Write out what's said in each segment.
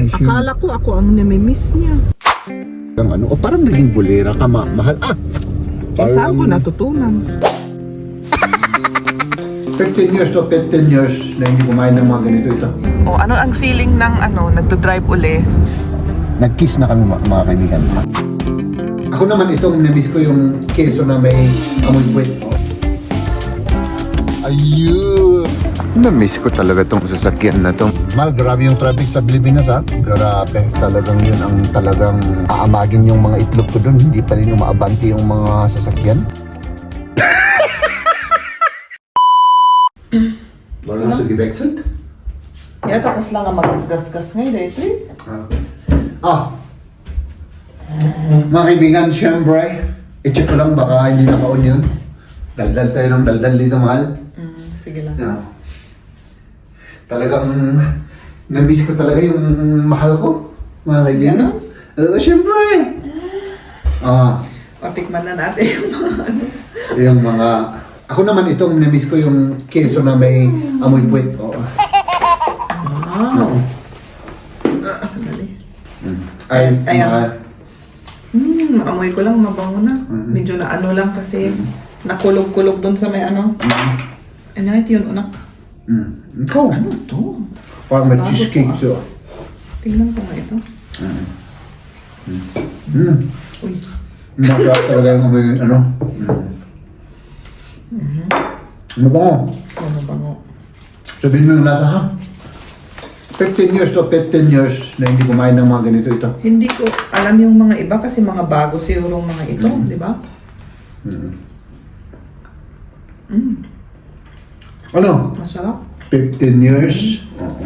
Nice yun. Akala ko ako ang namimiss niya. Ang ano, o parang naging bulera ka, mahal. Eh, saan ko natutunan? 15 years to 15 years na hindi kumain ng mga ganito ito. O, ano ang feeling ng nagdadrive uli? Nag-kiss na kami mga kaibigan. Ako naman itong na-miss ko yung keso na may amoy puwet. Ayun! Na-miss ko talaga tong sasakyan na to. Mal, grabe yung traffic sa Pilipinas ha. Grabe, talagang yun ang talagang aamagin yung mga itlog ko doon. Hindi pa rin umaabanti yung mga sasakyan. Wala sa Gibexel? Yeah, tapos lang ang magasgas-gas ngayon, ito eh. Mga kaibigan, syempre, i-check ko lang baka hindi naka-on yun. Daldal tayo ng daldal dito, mahal. Sige lang. Yeah. Talagang na-miss ko talaga yung mahal ko, mga kaibigan. Syempre. O, tikman na natin yung mga Yung mga... Ako naman itong na-miss ko yung keso na may amoy puwet. Oo. Wow. Sandali. Ay, Ayan. Amoy ko lang, mabango na. Medyo na ano lang kasi nakulog-kulog dun sa may ano. Ano ito yun, unak? Ito. Ano to? Parang may Bago cheesecake. pa. So. Tingnan ko nga ito. Uy. Masarap talaga yung amoy, ano. Mabango. Oh, mabango. Sabihin mo yung lasa ha. 15 years to 15 years na hindi kumain ng mga ganito ito. Hindi ko alam yung mga iba kasi mga bago siguro mga ito, di ba? Ano? Masarap. 15 years? Oo.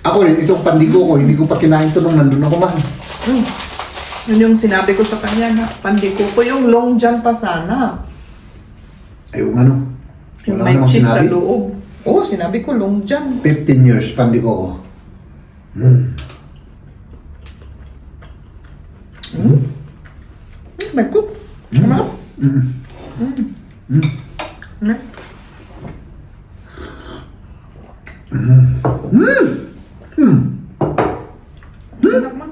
Ako rin, itong pandigo ko, hindi ko pa kinain ito nung nandun ako man. Yun yung sinabi ko sa kanya na pandiko ko yung long john pa sana. Ay, yung ano? Yung Wala may namang cheese sa sinabi. loob. Oo, sinabi ko long john. 15 years, pandigo ko. May cook. Ano? Ano? Anak mo?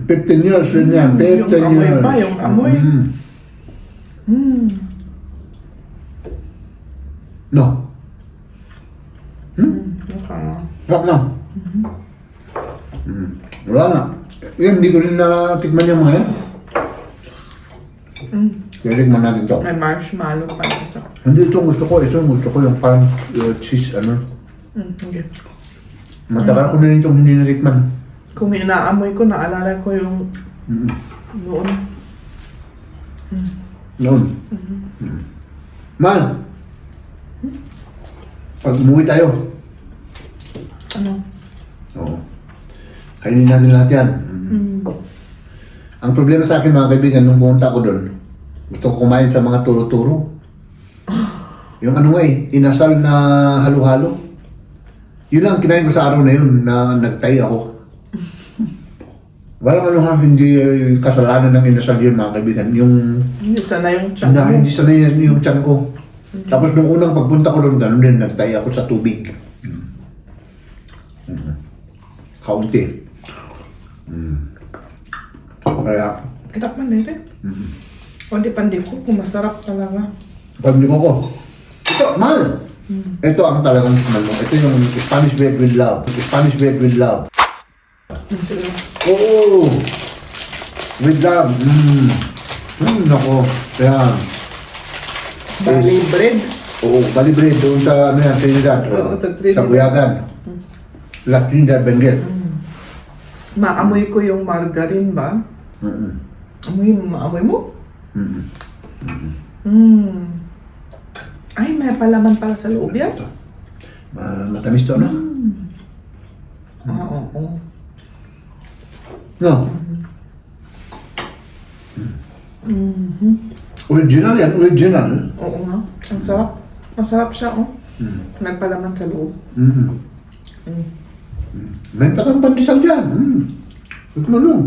15 years rin yan, 15 Yung amoy years. pa, yung amoy. No. Okay. Sarap na. Wala na. Yan, hindi ko rin natikman yung mga yan. Kaya tikman natin to. May marshmallow pa isa. Hindi ito ang gusto ko. Ito ang gusto ko yung parang cheese, ano. Okay. Matagal ko na rin itong hindi natikman. Kung inaamoy ko, naalala ko yung noon. Noon. Man! Pag umuwi tayo. Ano? Oo. Kainin natin lahat yan. Ang problema sa akin mga kaibigan, nung pumunta ko doon, gusto ko kumain sa mga turo-turo. Yung ano nga inasal na halo-halo. Yun lang kinain ko sa araw na yun na nagtay ako. Walang ano ha, hindi kasalanan ng inasal yun mga kaibigan. Yung Hindi sana yung tiyan mo. hindi sanay yung tiyan ko. Tapos nung unang pagpunta ko doon, ganun din, nagtay ako sa tubig. Kaunti. Kaya, Kitak man natin. Pandi ko, kung masarap talaga. pandi ko. Ito, mahal. Ito ang talagang smell mo. Ito yung Spanish bread with love. Spanish bread with love. Sige. Oo! With love. Nako. Kaya, Bali bread. oo, bali bread doon sa, ano yan, Trinidad. Oo, sa Trinidad. Sa Buyagan. La Trinidad, Benguet. Maamoy ko yung margarine ba? Maamoy mo? Ay, may palaman pala sa loob yan. Matamis to, no? Oo. No? Original yan, original. Oo nga. Ang sarap. Masarap siya, oh. May palaman sa loob. May patang pandesal dyan. Ito mo lang.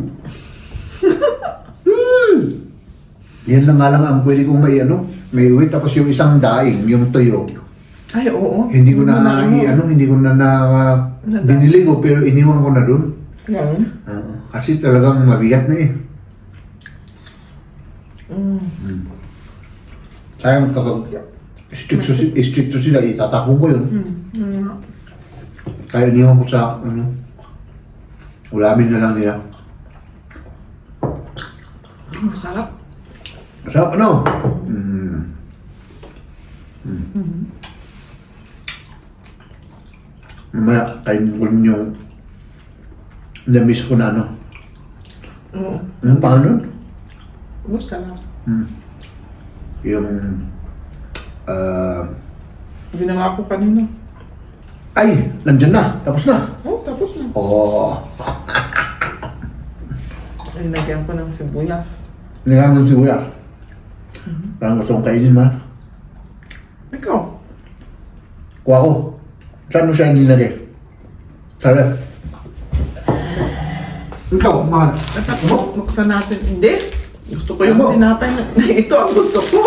Yan lang nga lang ang pwede kong may ano, may uwi. Tapos yung isang daing, yung tuyo, Ay, oo. Hindi ko na, ano. hindi ko na, binili ko, pero iniwan ko na doon. Yan. Kasi talagang mabigat na eh. Sayang kapag stricto sila, itatapon ko yun. Kaya iniwan ko sa, ulamin na lang nila. Masarap. Masarap, ano? Mamaya, kainin ko rin yung na-miss ko na ano. Oo. Anong pangalan nun? Masarap. Yung, Ginawa ko kanina. ay, nandyan na. Tapos na. Oh, tapos na. Oo. Ay, nagyan ko ng sibuyas. Nilangan si Kuya. Parang gusto kong kainin, ma. Ikaw? Kuha ko. Saan mo siya nilagay? Sa ref. Ikaw, mahal. Buksan natin. Hindi. Gusto ko yung Ano? tinapay na ito ang gusto ko.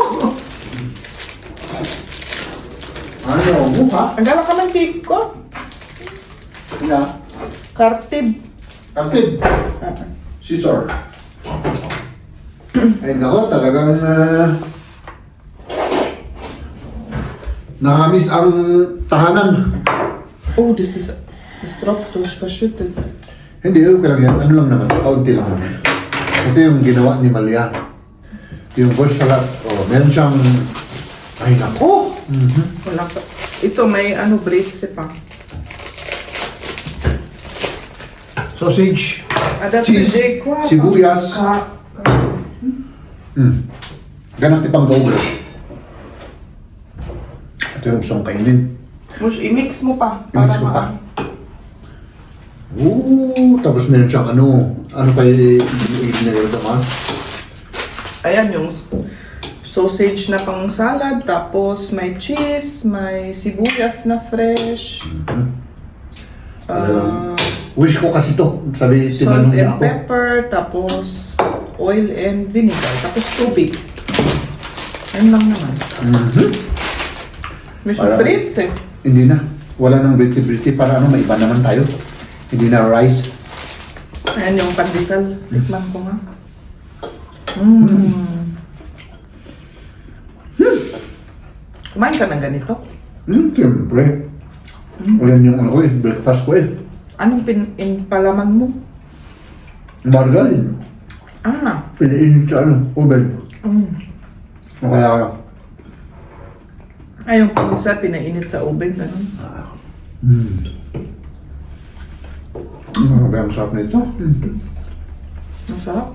Ano, mukha? Agala ka ng cake ko. Kaya, Kartib. active. Scissor. Ay, nako, talagang nakamiss ang tahanan. Oh, this is Straftosh verschüttet. Hindi, okay lang yan. Ano lang naman, kaunti lang naman. Ito yung ginawa ni Malia. Yung bush salad. Oh, meron siyang, ay nako. Wala pa. Ito may braids pa. Sausage, Ada cheese, pwede ko, sibuyas. Ganang tipang gaugol. Ito yung gusto kong kainin. Mus, i-mix mo pa. I-mix mo pa. Tapos meron siyang ano pa i-nilagay naman? Ayan yung sausage na pang salad, tapos may cheese, may sibuyas na fresh, Wish ko kasi to. Sabi, salt tinanong niya and ako. pepper, tapos oil and vinegar, tapos tubig. Ayun lang naman. May Parang- spritz eh. Hindi na. Wala nang briti-briti para ano, may iba naman tayo. Hindi na rice. Ayan yung pandesal. Tikman ko nga. Kumain ka ng ganito? Siyempre. Yan yung ano ko eh, breakfast ko eh. Anong palaman mo? Margarine. Pinainit sa ano, oven. Kaya, Ay, yung pangsa, pinainit sa oven, ganun. Grabe ang sarap nito. Masarap.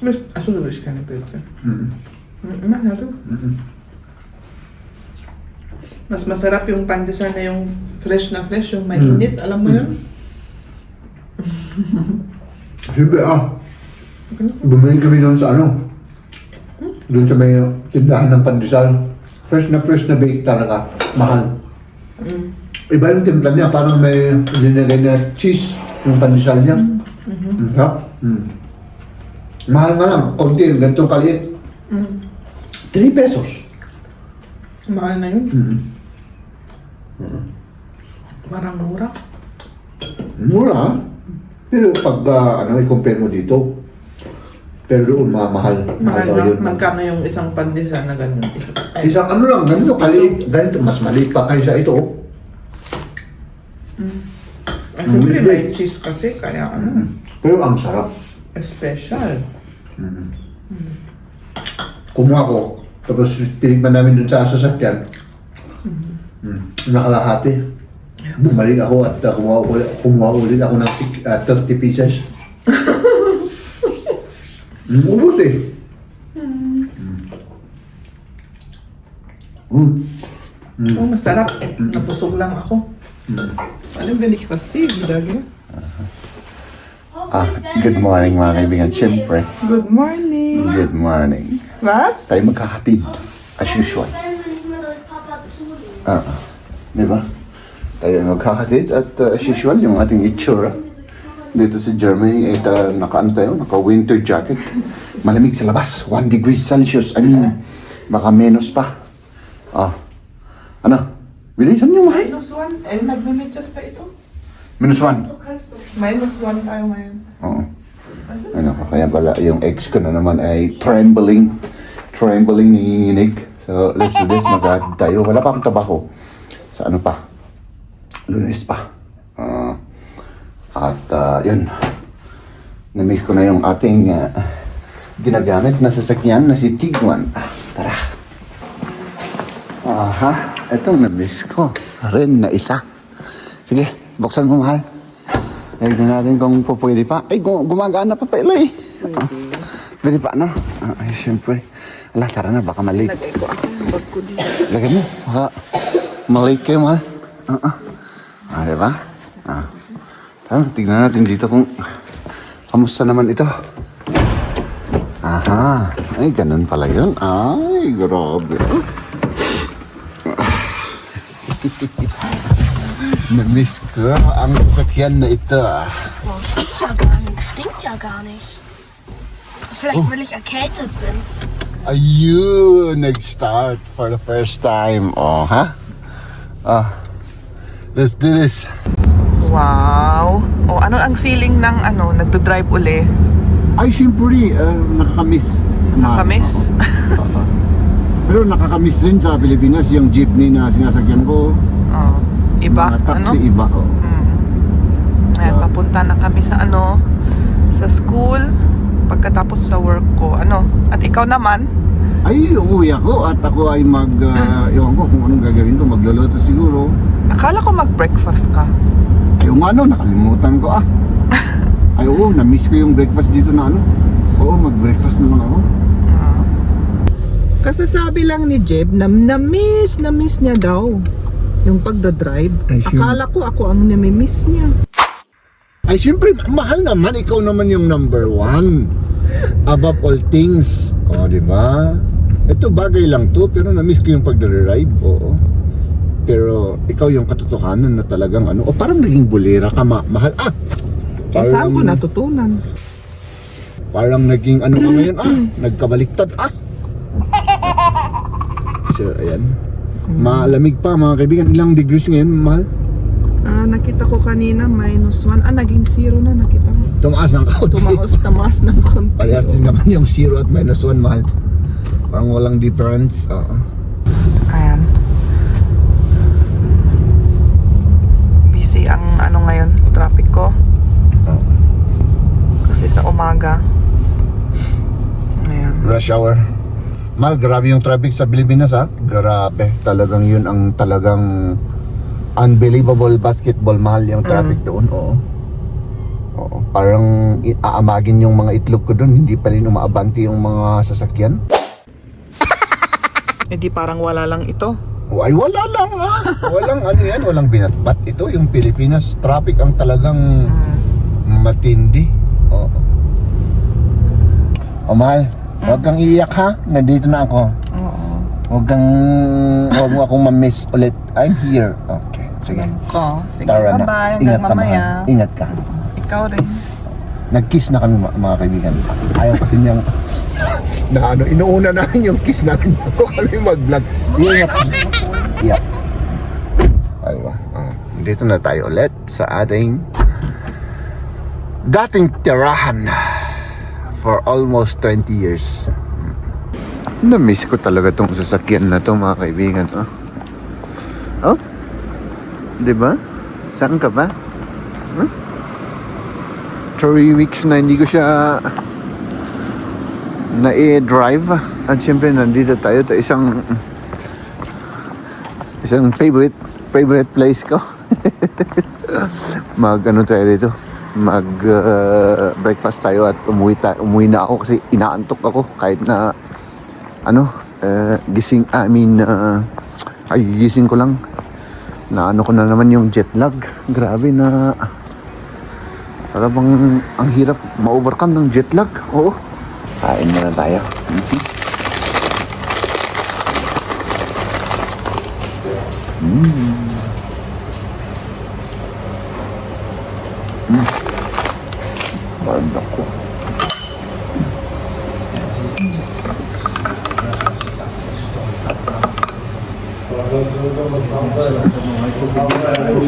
Mas, aso na ka na pwede. Mas masarap yung pandesal na yung fresh, yung mainit. Alam mo yun? Siyempre bumili kami doon sa ano, doon sa may tindahan ng pandesal. Fresh na bake talaga, mahal. Iba yung timpla niya, parang may linagay na cheese yung pandesal niya. Sarap. Mahal nga lang, konti, ganitong kaliit. 3 pesos. Mahal na yun. Parang mura. Mura, pero pag i-compare mo dito, pero doon mahal. Mahal daw na. yun. Magkano yung isang pandesal na ganun? Ay, Isang ano lang, ganito kaliit, ganito, mas maliit pa kaysa ito. siyempre may cheese kasi, kaya Pero ang sarap. special. Kumuha ko, tapos tinigman namin dun sa sasakyan. Nakalahati. Bumalik ako at kumuha ulit ako ng 30 pieces. Ubus eh. Oh, masarap. Nabusog lang ako. Alam ba, nicht passiv wieder, gell? Good morning mga kaibigan. Siyempre, Good morning. good morning. Was? Tayo magkakatid, as usual. Di ba? Tayo magkakatid at as usual, yung ating itsura. dito sa Germany, naka-ano tayo, naka-winter jacket. Malamig sa labas, 1 degrees Celsius. I mean, baka menos pa. Ano? Bilisan niyo, mahal. -1. Nagme-medyas pa ito. -1. -1 tayo ngayon. Oo. Ano, kaya pala yung ex ko na naman ay trembling nanginginig. So, let's do this, mag-add tayo. Wala pa akong trabaho. Sa ano pa? Lunes pa. Yun. Na-miss ko na yung ating ginagamit na sasakyan na si Tiguan. Tara. Itong na-miss ko. Rin na isa. Sige, buksan mo, mahal. Tignan natin kung pwede pa. Ay, gumagana pa pala eh. Pwede pa, no? Ay, siyempre. Ala, tara na, baka malate. Lagay ko ako yung bag ko dito. Lagay mo, baka malate kayo, mahal. Diba? Tara, tignan natin dito kung kamusta naman ito. Ay, ganun pala yun. Ay, grabe. Na-miss ko ang sasakyan na ito. Oh, stinkt ja gar nicht. Vielleicht weil ich erkältet bin. Ayun, nag-start for the first time. Let's do this. Wow. Ano ang feeling ng nagdo-drive uli? Ay, siyempre, nakakamiss. Nakakamiss? Pero nakakamiss rin sa Pilipinas yung jeepney na sinasakyan ko. Iba? Mga taxi, iba. Ayan, papunta na kami sa sa school pagkatapos sa work ko. At ikaw naman? Ay, uuwi ako at ako ay ewan ko kung anong gagawin ko, magluluto siguro. Akala ko mag-breakfast ka. Ay, nakalimutan ko Ay, na-miss ko yung breakfast dito na mag-breakfast na lang ako. Kasasabi lang ni Jeb na na-miss niya daw yung pagdadrive. Ay, sure. Akala ko ako ang nami-miss niya. Ay, siyempre, mahal naman. Ikaw naman yung number 1. Above all things. Di ba? Ito bagay lang to, pero na-miss ko yung pagdadrive. Oo. Pero ikaw yung katotohanan na talagang parang naging bulera ka, mahal. Saan ko natutunan? Parang naging ka ngayon, nagkabaliktad, So, ayan. Malamig pa, mga kaibigan. Ilang degrees ngayon, mahal? Nakita ko kanina -1. Naging 0 na nakita mo. Tumaas ng kaunti. Tumaas ng konti. Parehas din naman yung 0 at -1, mahal. Parang walang difference. Ayan. Busy ang ngayon, traffic ko. Kasi sa umaga. Ayan. Rush hour. Mahal, grabe yung traffic sa Pilipinas, Grabe. Talagang yun ang talagang unbelievable basketball, mahal yung traffic doon. Oo. Parang aamagin yung mga itlog ko doon. Hindi pa rin umaabanti yung mga sasakyan. Di parang wala lang ito. Ay, wala lang Walang yan, walang binatbat. Ito yung Pilipinas. Traffic ang talagang matindi. Mahal, huwag kang iiyak ha. Nandito na ako. Oo. Huwag mo akong ma-miss ulit. I'm here. Okay, sige. Sige, Tara na. bye-bye. Ingat ka, Mamaya. mahal. Ingat ka. Ikaw rin. Nag-kiss na kami, mga kaibigan. Ayaw kasi niyang inuuna namin yung kiss namin bago kami mag-vlog. Ingat. Yeah. Aywa. Dito na tayo ulit sa ating dating tirahan for almost 20 years. Na-miss ko talaga tong sasakyan na to, mga kaibigan. Diba? Saan ka ba? 3 weeks na hindi ko siya na-drive. At siyempre nandito tayo. Ito isang favorite place ko. Tayo dito. Breakfast tayo at umuwi na ako kasi inaantok ako kahit na gising ko lang na ko na naman yung jet lag. Grabe na parang ang hirap ma-overcome ng jet lag. Oo. Kain na tayo.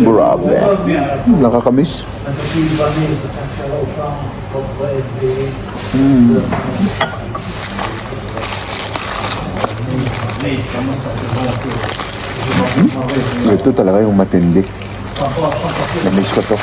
Grabe. Nakakamiss. Ito talaga yung matindi. Namiss ko to.